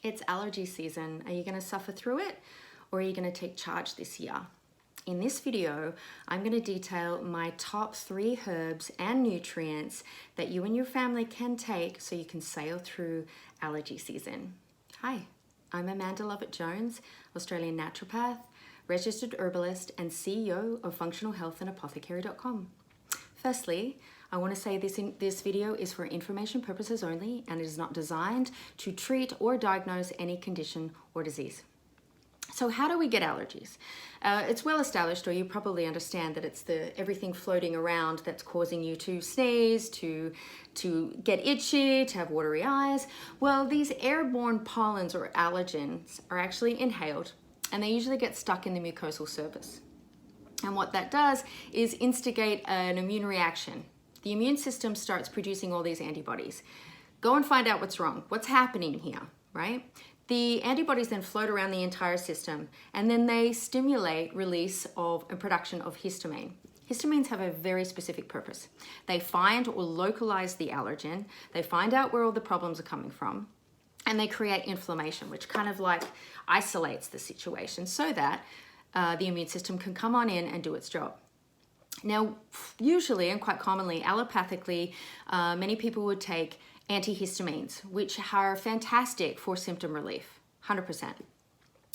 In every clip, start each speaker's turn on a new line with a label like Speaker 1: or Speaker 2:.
Speaker 1: It's allergy season. Are you going to suffer through it, or are you going to take charge this year? In this video, I'm going to detail my top 3 herbs and nutrients that you and your family can take so you can sail through allergy season. Hi, I'm Amanda Lovett Jones, Australian naturopath, registered herbalist, and CEO of functionalhealthandapothecary.com. Firstly, I want to say this video is for information purposes only, and it is not designed to treat or diagnose any condition or disease. So how do we get allergies? It's well established, or you probably understand, that it's everything floating around that's causing you to sneeze, to get itchy, to have watery eyes. Well, these airborne pollens or allergens are actually inhaled, and they usually get stuck in the mucosal surface. And what that does is instigate an immune reaction. The immune system starts producing all these antibodies. Go and find out what's wrong. What's happening here, right? The antibodies then float around the entire system, and then they stimulate release of and production of histamine. Histamines have a very specific purpose. They find or localize the allergen, they find out where all the problems are coming from, and they create inflammation, which kind of like isolates the situation so that the immune system can come on in and do its job. Now, usually and quite commonly, allopathically, many people would take antihistamines, which are fantastic for symptom relief, 100%.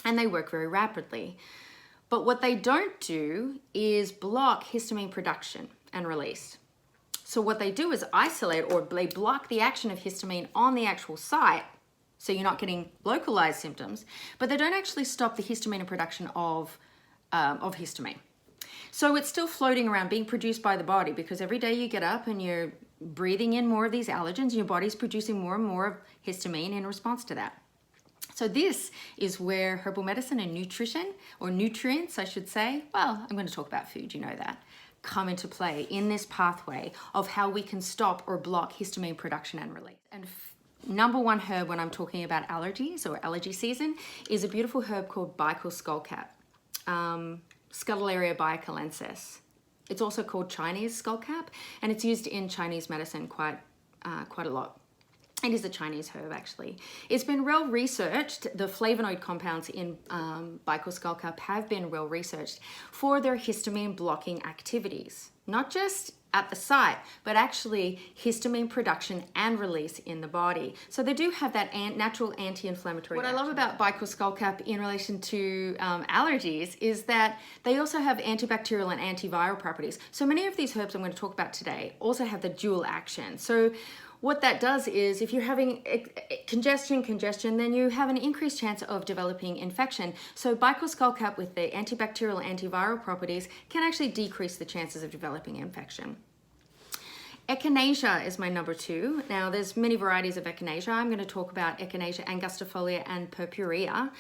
Speaker 1: And they work very rapidly. But what they don't do is block histamine production and release. So what they do is isolate, or they block the action of histamine on the actual site, so you're not getting localized symptoms, but they don't actually stop the histamine production of histamine. So it's still floating around, being produced by the body, because every day you get up and you're breathing in more of these allergens, your body's producing more and more of histamine in response to that. So this is where herbal medicine and nutrition, or nutrients, I should say, well, I'm going to talk about food, you know that, come into play in this pathway of how we can stop or block histamine production and release. And number 1 herb when I'm talking about allergies or allergy season is a beautiful herb called Baikal skullcap. Scutellaria biacalensis. It's also called Chinese skullcap, and it's used in Chinese medicine quite a lot. It is a Chinese herb, actually. It's been well researched. The flavonoid compounds in Baikal skullcap have been well researched for their histamine blocking activities, not just at the site, but actually histamine production and release in the body. So they do have that natural anti-inflammatory action. What I love about Baikal skullcap in relation to allergies is that they also have antibacterial and antiviral properties. So many of these herbs I'm going to talk about today also have the dual action. So what that does is, if you're having congestion, then you have an increased chance of developing infection. So Baikal skullcap with the antibacterial and antiviral properties can actually decrease the chances of developing infection. Echinacea is my number 2. Now, there's many varieties of echinacea. I'm going to talk about echinacea angustifolia and purpurea.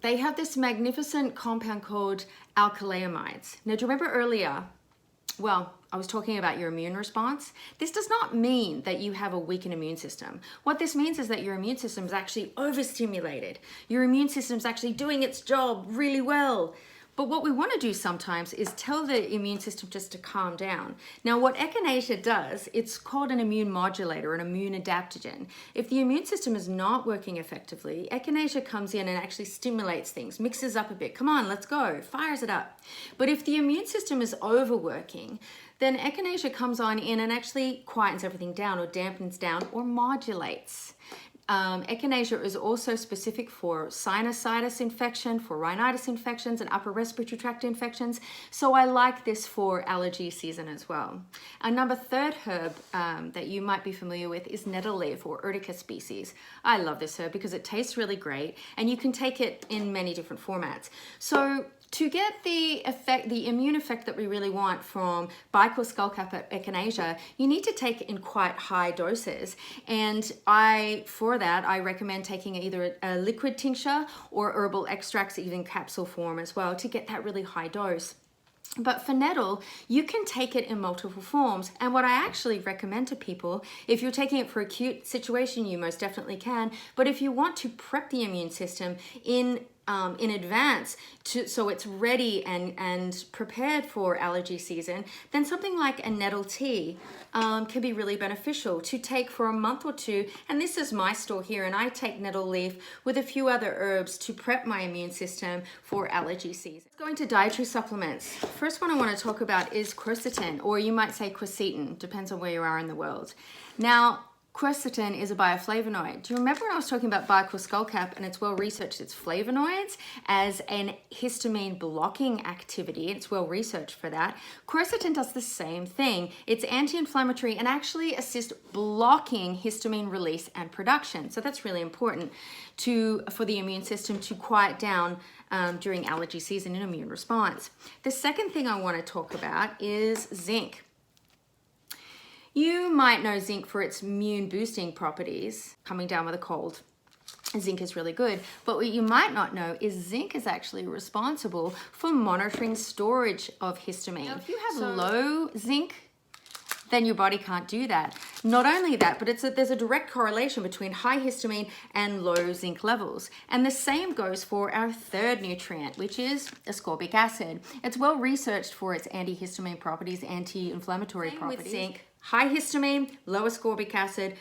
Speaker 1: They have this magnificent compound called alkylamines. Now, do you remember earlier, well, I was talking about your immune response. This does not mean that you have a weakened immune system. What this means is that your immune system is actually overstimulated. Your immune system is actually doing its job really well. But what we want to do sometimes is tell the immune system just to calm down. Now, what echinacea does, it's called an immune modulator, an immune adaptogen. If the immune system is not working effectively, echinacea comes in and actually stimulates things, mixes up a bit. Come on, let's go, fires it up. But if the immune system is overworking, then echinacea comes on in and actually quietens everything down, or dampens down, or modulates. Echinacea is also specific for sinusitis infection, for rhinitis infections, and upper respiratory tract infections. So I like this for allergy season as well. Our number 3 herb that you might be familiar with is nettle leaf, or Urtica species. I love this herb because it tastes really great, and you can take it in many different formats. So to get the immune effect that we really want from Baikal skullcap echinacea, you need to take it in quite high doses. And for that, I recommend taking either a liquid tincture or herbal extracts, even capsule form as well, to get that really high dose. But for nettle, you can take it in multiple forms. And what I actually recommend to people, if you're taking it for acute situation, you most definitely can. But if you want to prep the immune system in in advance so it's ready and prepared for allergy season, then something like a nettle tea can be really beneficial to take for a month or two. And this is my store here, and I take nettle leaf with a few other herbs to prep my immune system for allergy season. Let's go into dietary supplements. First one I want to talk about is quercetin, or you might say quercetin, depends on where you are in the world. Now, quercetin is a bioflavonoid. Do you remember when I was talking about Bicol skullcap, and it's well researched, it's flavonoids as an histamine blocking activity. It's well researched for that. Quercetin does the same thing. It's anti-inflammatory and actually assists blocking histamine release and production. So that's really important for the immune system to quiet down during allergy season and immune response. The second thing I want to talk about is zinc. You might know zinc for its immune boosting properties, coming down with a cold. Zinc is really good, but what you might not know is zinc is actually responsible for monitoring storage of histamine. Now, if you have low zinc, then your body can't do that. Not only that, but there's a direct correlation between high histamine and low zinc levels. And the same goes for our third nutrient, which is ascorbic acid. It's well researched for its antihistamine properties, anti-inflammatory properties. With zinc, high histamine, low ascorbic acid,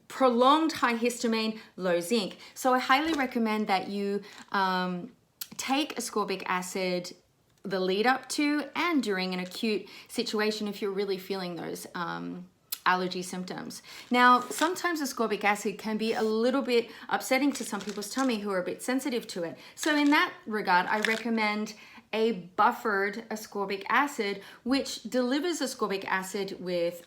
Speaker 1: prolonged high histamine, low zinc. So I highly recommend that you take ascorbic acid the lead up to and during an acute situation if you're really feeling those allergy symptoms. Now, sometimes ascorbic acid can be a little bit upsetting to some people's tummy who are a bit sensitive to it. So in that regard, I recommend a buffered ascorbic acid, which delivers ascorbic acid with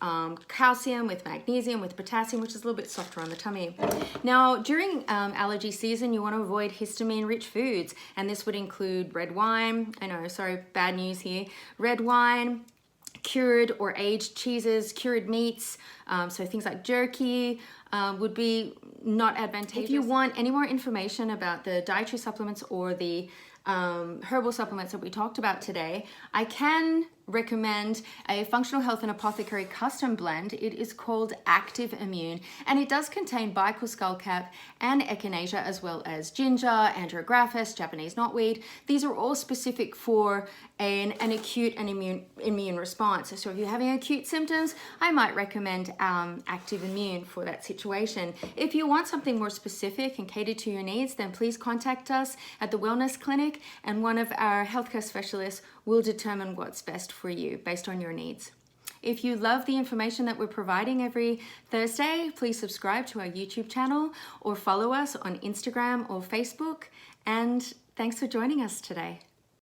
Speaker 1: calcium, with magnesium, with potassium, which is a little bit softer on the tummy. Now, during allergy season, you want to avoid histamine-rich foods, and this would include red wine. I know, sorry, bad news here. Red wine, cured or aged cheeses, cured meats, so things like jerky would be not advantageous. If you want any more information about the dietary supplements or the herbal supplements that we talked about today, I can recommend a functional health and apothecary custom blend. It is called Active Immune, and it does contain Bicol skullcap and echinacea, as well as ginger, andrographis, Japanese knotweed. These are all specific for an acute and immune response. So if you're having acute symptoms, I might recommend Active Immune for that situation. If you want something more specific and catered to your needs, then please contact us at the Wellness Clinic, and one of our healthcare specialists will determine what's best for you based on your needs. If you love the information that we're providing every Thursday, please subscribe to our YouTube channel or follow us on Instagram or Facebook. And thanks for joining us today.